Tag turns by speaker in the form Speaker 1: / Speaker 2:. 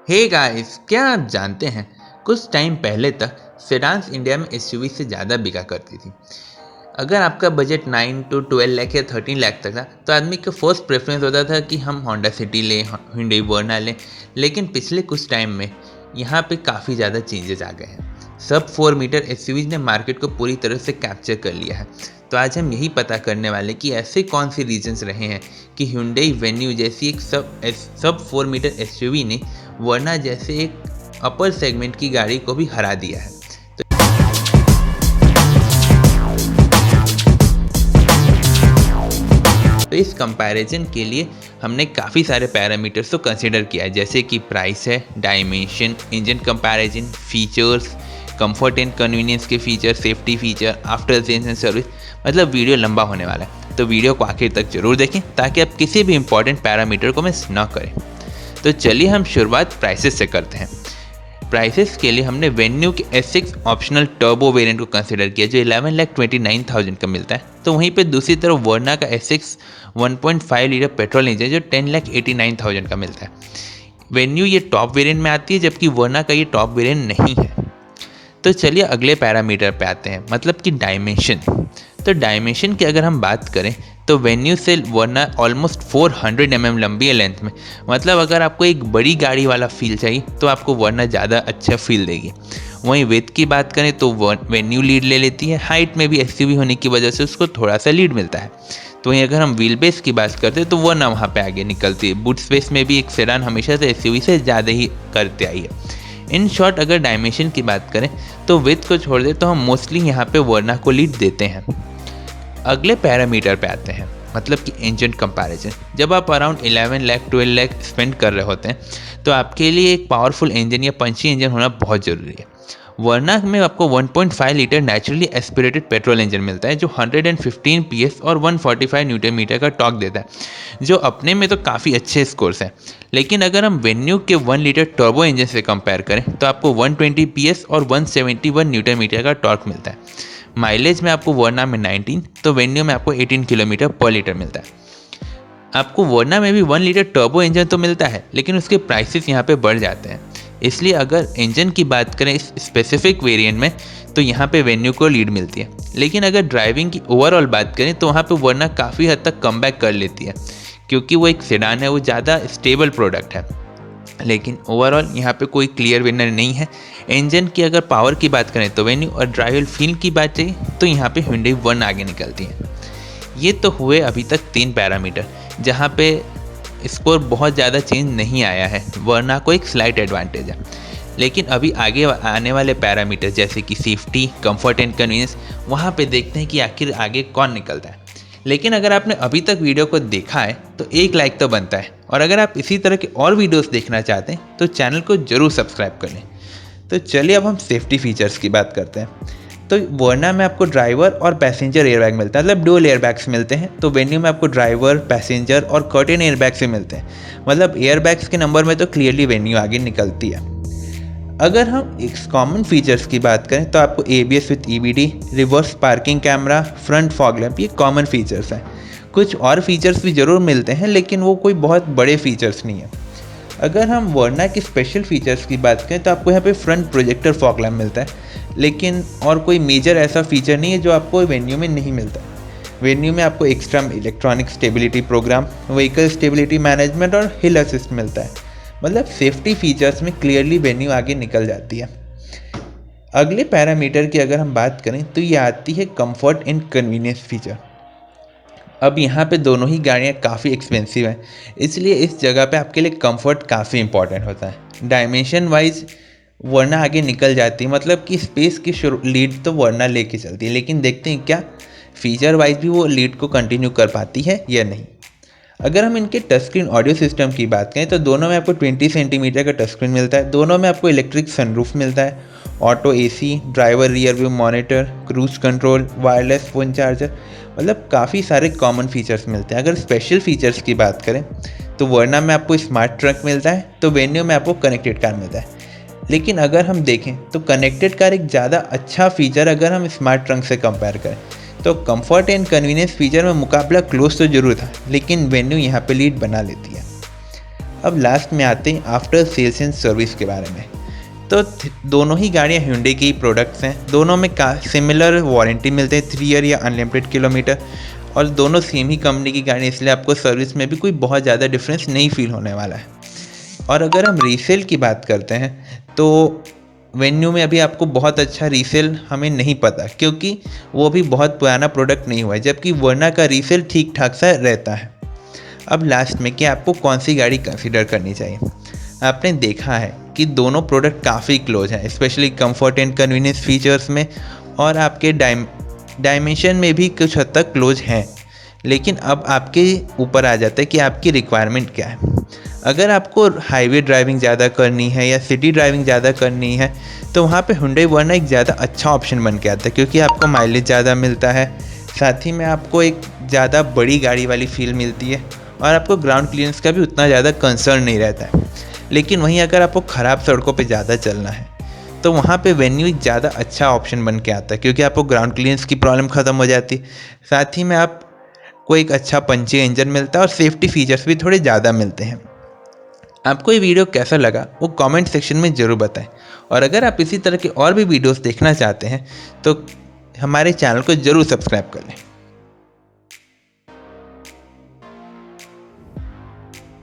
Speaker 1: Hey guys, क्या आप जानते हैं कुछ टाइम पहले तक सेडान्स इंडिया में एसयूवी से ज़्यादा बिका करती थी। अगर आपका बजट 9 to 12 लाख या 13 लाख तक था तो आदमी का फर्स्ट प्रेफरेंस होता था कि हम होंडा सिटी लें, hyundai वर्ना लें। लेकिन पिछले कुछ टाइम में यहाँ पे काफ़ी ज़्यादा चेंजेस आ गए हैं। सब 4 मीटर एसयूवीज ने मार्केट को पूरी तरह से कैप्चर कर लिया है। तो आज हम यही पता करने वाले कि ऐसे कौन से रीजंस रहे हैं कि hyundai वेन्यू जैसी एक सब 4 मीटर एसयूवी ने वर्ना जैसे एक अपर सेगमेंट की गाड़ी को भी हरा दिया है। तो इस कंपैरिजन के लिए हमने काफ़ी सारे पैरामीटर्स को कंसिडर किया है, जैसे कि प्राइस है, dimension, engine comparison, features, comfort and convenience के feature, safety feature, after sales and service. मतलब वीडियो लंबा होने वाला है, तो वीडियो को आखिर तक जरूर देखें ताकि आप किसी भी इंपॉर्टेंट पैरामीटर को मिस ना करें। तो चलिए हम शुरुआत प्राइसेस से करते हैं। प्राइसेस के लिए हमने वेन्यू के S6 ऑप्शनल टर्बो वेरिएंट को कंसिडर किया जो 11,29,000 का मिलता है। तो वहीं पे दूसरी तरफ वर्ना का S6 1.5 लीटर पेट्रोल इंजन जो 10,89,000 का मिलता है। वेन्यू ये टॉप वेरिएंट में आती है जबकि वर्ना का ये टॉप वेरिएंट नहीं है। तो चलिए अगले पैरामीटर पे आते हैं, मतलब कि डायमेंशन। तो डायमेंशन की अगर हम बात करें तो वेन्यू से वर्ना ऑलमोस्ट 400 mm लंबी है लेंथ में। मतलब अगर आपको एक बड़ी गाड़ी वाला फील चाहिए तो आपको वर्ना ज़्यादा अच्छा फील देगी। वहीं विड्थ की बात करें तो वेन्यू लीड ले लेती है। हाइट में भी एसयूवी होने की वजह से उसको थोड़ा सा लीड मिलता है। तो वहीं अगर हम व्हील बेस की बात करते हैं तो वर्ना वहाँ पे आगे निकलती है। बूट स्पेस में भी एक सेडान हमेशा से एसयूवी से ज़्यादा ही करते आई है। इन शॉर्ट अगर डायमेंशन की बात करें तो विड्थ को छोड़ दे तो हम मोस्टली यहाँ पे वर्ना को लीड देते हैं। अगले पैरामीटर पे आते हैं, मतलब कि इंजन कंपैरिजन। जब आप अराउंड 11 लाख 12 लाख स्पेंड कर रहे होते हैं तो आपके लिए एक पावरफुल इंजन या पंची इंजन होना बहुत ज़रूरी है। वर्ना में आपको 1.5 litre naturally aspirated petrol engine मिलता है जो 115 PS और 145 न्यूटन मीटर का टॉर्क देता है, जो अपने में तो काफ़ी अच्छे स्कोर्स हैं। लेकिन अगर हम वेन्यू के 1 लीटर टर्बो इंजन से कंपेयर करें तो आपको 120 PS और 171 न्यूटन मीटर का टॉर्क मिलता है। माइलेज में आपको वर्ना में 19 तो वेन्यू में आपको 18 किलोमीटर पर लीटर मिलता है। आपको वर्ना में भी 1 लीटर टर्बो इंजन तो मिलता है लेकिन उसके प्राइसेस यहाँ पे बढ़ जाते हैं। इसलिए अगर इंजन की बात करें इस स्पेसिफिक वेरिएंट में तो यहाँ पे वेन्यू को लीड मिलती है। लेकिन अगर ड्राइविंग की ओवरऑल बात करें तो वहाँ पे वर्ना काफ़ी हद तक कमबैक कर लेती है, क्योंकि वो एक सेडान है, वो ज़्यादा स्टेबल प्रोडक्ट है। लेकिन ओवरऑल यहाँ पे कोई क्लियर विनर नहीं है। इंजन की अगर पावर की बात करें तो वेन्यू और ड्राइवल फील की बात चाहिए तो यहाँ पे hyundai वर्ना आगे निकलती है। ये तो हुए अभी तक 3 पैरामीटर जहाँ पे स्कोर बहुत ज़्यादा चेंज नहीं आया है, वर्ना को एक स्लाइट एडवांटेज है। लेकिन अभी आगे आने वाले पैरामीटर जैसे कि सेफ्टी, कंफर्ट एंड कन्वीनियंस, वहाँ पे देखते हैं कि आखिर आगे कौन निकलता है। लेकिन अगर आपने अभी तक वीडियो को देखा है तो एक लाइक तो बनता है, और अगर आप इसी तरह के और वीडियोस देखना चाहते हैं तो चैनल को जरूर सब्सक्राइब कर लें। तो चलिए अब हम सेफ्टी फीचर्स की बात करते हैं। तो वर्ना में आपको ड्राइवर और पैसेंजर एयरबैग मिलता है, मतलब डुअल एयरबैग्स मिलते हैं। तो वेन्यू में आपको ड्राइवर, पैसेंजर और कर्टेन एयरबैग से मिलते हैं। मतलब एयरबैग्स के नंबर में तो क्लियरली वेन्यू आगे निकलती है। अगर हम एक कॉमन फीचर्स की बात करें तो आपको ABS with EBD, reverse parking camera, front fog lamp, ये कॉमन फीचर्स हैं। कुछ और फीचर्स भी ज़रूर मिलते हैं लेकिन वो कोई बहुत बड़े फीचर्स नहीं है। अगर हम वर्ना की स्पेशल फीचर्स की बात करें तो आपको यहाँ पे फ्रंट प्रोजेक्टर फॉग लैंप मिलता है, लेकिन और कोई मेजर ऐसा फीचर नहीं है जो आपको वेन्यू में नहीं मिलता। वेन्यू में आपको extra electronic stability programme, vehicle stability management और हिल असिस्ट मिलता है। मतलब सेफ्टी फीचर्स में क्लियरली वेन्यू आगे निकल जाती है। अगले पैरामीटर की अगर हम बात करें तो ये आती है कंफर्ट एंड कन्वीनियंस फीचर। अब यहाँ पे दोनों ही गाड़ियाँ काफ़ी एक्सपेंसिव हैं, इसलिए इस जगह पे आपके लिए कंफर्ट काफ़ी इंपॉर्टेंट होता है। डायमेंशन वाइज वर्ना आगे निकल जाती है, मतलब कि स्पेस की लीड तो वर्ना लेके चलती है, लेकिन देखते हैं क्या फीचर वाइज भी वो लीड को कंटिन्यू कर पाती है या नहीं। अगर हम इनके टच स्क्रीन ऑडियो सिस्टम की बात करें तो दोनों में आपको 20 सेंटीमीटर का टच स्क्रीन मिलता है। दोनों में आपको इलेक्ट्रिक सनरूफ मिलता है, auto AC, driver rear view monitor, cruise control, wireless phone charger. मतलब काफ़ी सारे कॉमन फीचर्स मिलते हैं। अगर स्पेशल फीचर्स की बात करें तो वर्ना में आपको स्मार्ट ट्रक मिलता है, तो वेन्यू में आपको कनेक्टेड कार मिलता है। लेकिन अगर हम देखें तो कनेक्टेड कार एक ज़्यादा अच्छा फीचर अगर हम स्मार्ट ट्रक से कंपेयर करें तो कंफर्ट एंड कन्वीनियंस फीचर में मुकाबला क्लोज तो जरूर था, लेकिन वेन्यू यहाँ पे लीड बना लेती है। अब लास्ट में आते हैं आफ्टर सेल्स एंड सर्विस के बारे में। तो दोनों ही गाड़ियाँ Hyundai की प्रोडक्ट्स हैं, दोनों में सिमिलर वारंटी मिलते हैं 3 ईयर या अनलिमिटेड किलोमीटर, और दोनों सेम ही कंपनी की गाड़ी, इसलिए आपको सर्विस में भी कोई बहुत ज़्यादा डिफरेंस नहीं फील होने वाला है। और अगर हम रीसेल की बात करते हैं तो वेन्यू में अभी आपको बहुत अच्छा रीसेल हमें नहीं पता, क्योंकि वो भी बहुत पुराना प्रोडक्ट नहीं हुआ है, जबकि वर्ना का रीसेल ठीक ठाक सा रहता है। अब लास्ट में कि आपको कौन सी गाड़ी कंसीडर करनी चाहिए। आपने देखा है कि दोनों प्रोडक्ट काफ़ी क्लोज हैं, specially comfort and convenience features में, और आपके डायमेंशन में भी कुछ हद तक क्लोज हैं। लेकिन अब आपके ऊपर आ जाता है कि आपकी रिक्वायरमेंट क्या है। अगर आपको हाईवे ड्राइविंग ज़्यादा करनी है या सिटी ड्राइविंग ज़्यादा करनी है तो वहाँ पे Hyundai वर्ना एक ज़्यादा अच्छा ऑप्शन बन के आता है, क्योंकि आपको माइलेज ज़्यादा मिलता है, साथ ही में आपको एक ज़्यादा बड़ी गाड़ी वाली फील मिलती है, और आपको ग्राउंड क्लियरेंस का भी उतना ज़्यादा कंसर्न नहीं रहता है। लेकिन वहीं अगर आपको ख़राब सड़कों पे ज़्यादा चलना है तो वहाँ पे वेन्यू एक ज़्यादा अच्छा ऑप्शन बन के आता है, क्योंकि आपको ग्राउंड क्लियरेंस की प्रॉब्लम ख़त्म हो जाती है, साथ ही में आपको एक अच्छा पंची इंजन मिलता है, और सेफ्टी फीचर्स भी थोड़े ज़्यादा मिलते हैं। आपको ये वीडियो कैसा लगा वो कमेंट सेक्शन में ज़रूर बताएं, और अगर आप इसी तरह के और भी वीडियोस देखना चाहते हैं तो हमारे चैनल को ज़रूर सब्सक्राइब कर लें।